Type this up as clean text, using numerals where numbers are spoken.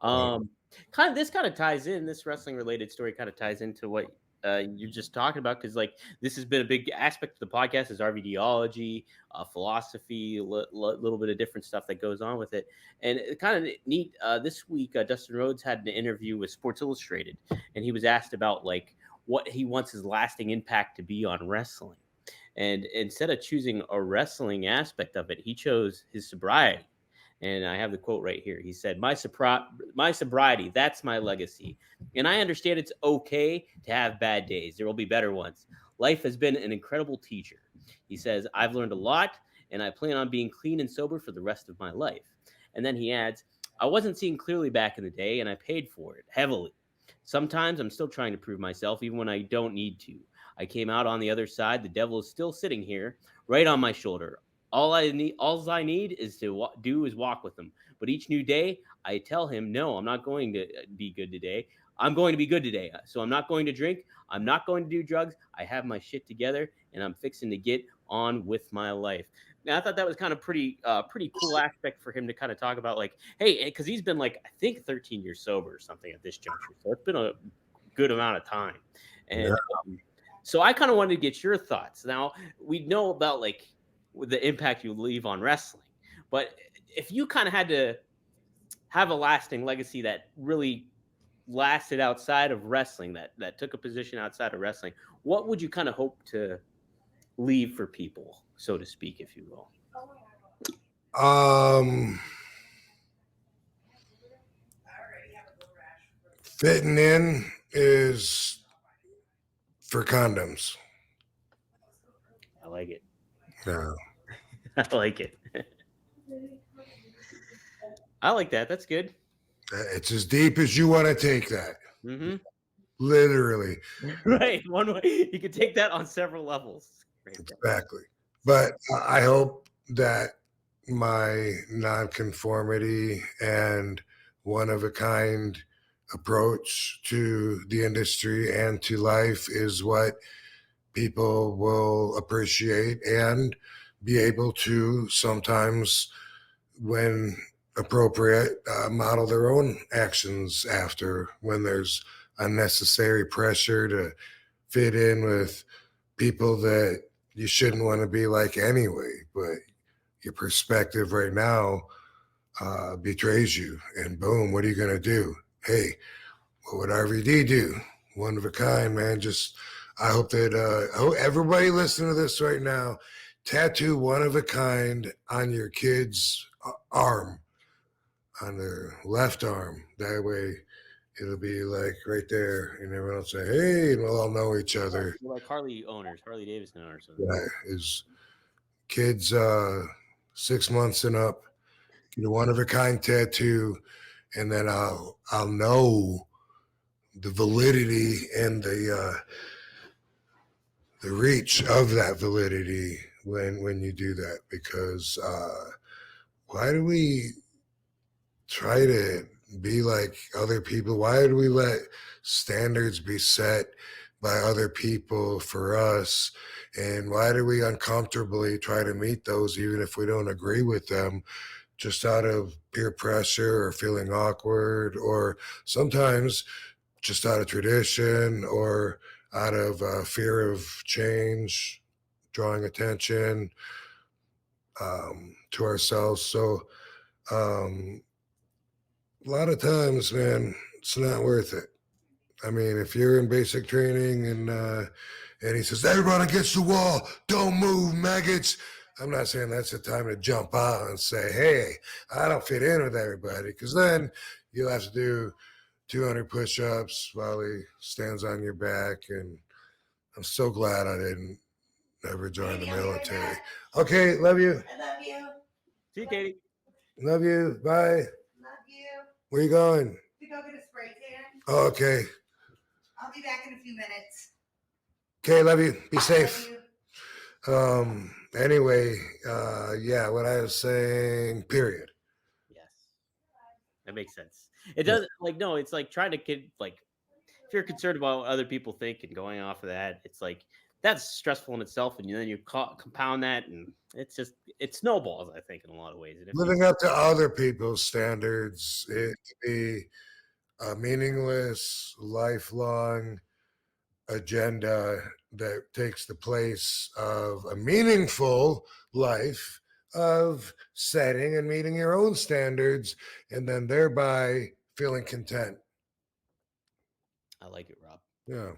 Right. Um, this kind of ties in. This wrestling related story kind of ties into what you're just talking about because like this has been a big aspect of the podcast is RVDology, philosophy, little bit of different stuff that goes on with it, and it kind of neat. This week, Dustin Rhodes had an interview with Sports Illustrated, and he was asked about like what he wants his lasting impact to be on wrestling, and instead of choosing a wrestling aspect of it, he chose his sobriety. And I have the quote right here. He said, my sobriety, that's my legacy. And I understand it's okay to have bad days. There will be better ones. Life has been an incredible teacher. He says, I've learned a lot, and I plan on being clean and sober for the rest of my life. And then he adds, I wasn't seeing clearly back in the day, and I paid for it heavily. Sometimes I'm still trying to prove myself, even when I don't need to. I came out on the other side. The devil is still sitting here, right on my shoulder. All I need is to do is walk with him. But each new day, I tell him, no, I'm not going to be good today. I'm going to be good today. So I'm not going to drink. I'm not going to do drugs. I have my shit together, and I'm fixing to get on with my life. Now I thought that was kind of pretty cool aspect for him to kind of talk about, like, hey, because he's been like I think 13 years sober or something at this juncture, so it's been a good amount of time, Yeah. and so I kind of wanted to get your thoughts. Now we know about like the impact you leave on wrestling, but if you kind of had to have a lasting legacy that really lasted outside of wrestling, that took a position outside of wrestling, what would you kind of hope to leave for people, so to speak, if you will? Um, Fitting in is for condoms. I like it. Yeah. I like it. I like that. That's good. It's as deep as you want to take that. Hmm. Literally. Right. One way you could take that on several levels. Right there. Exactly. But I hope that my non-conformity and one of a kind approach to the industry and to life is what people will appreciate and be able to sometimes, when appropriate, model their own actions after when there's unnecessary pressure to fit in with people that you shouldn't want to be like anyway. But your perspective right now betrays you, and boom, what are you going to do? Hey, what would RVD do? One of a kind, man. Just I hope that everybody listening to this right now, tattoo one of a kind on your kid's arm, on their left arm. That way, it'll be like right there, and everyone will say, "Hey," and we'll all know each other. You're like Harley owners, Harley Davidson owners. Yeah, is kids 6 months and up get a one of a kind tattoo, and then I'll know the validity and the reach of that validity when you do that, because why do we try to be like other people? Why do we let standards be set by other people for us? And why do we uncomfortably try to meet those even if we don't agree with them, just out of peer pressure or feeling awkward, or sometimes just out of tradition or out of fear of change, drawing attention to ourselves? So um, a lot of times, man, it's not worth it. I mean, if you're in basic training and he says, "Everyone against the wall, don't move, maggots." I'm not saying that's the time to jump out and say, "Hey, I don't fit in with everybody," because then you'll have to do 200 push-ups while he stands on your back. And I'm so glad I didn't ever join the military. Okay, love you. I love you. See you, Katie. Love you. Bye. Love you. Where you going? To go get a spray tan. Oh, okay. I'll be back in a few minutes. Okay, love you. Be Love safe. you. Anyway, yeah, what I was saying, period. Yes, that makes sense. It does. Like, no, it's like trying to get like if you're concerned about what other people think and going off of that, it's like that's stressful in itself, and then you compound that, and it snowballs. I think in a lot of ways, and if you, Living up to other people's standards, it can be a meaningless, lifelong agenda that takes the place of a meaningful life of setting and meeting your own standards, and then thereby feeling content. I like it, Rob. Yeah.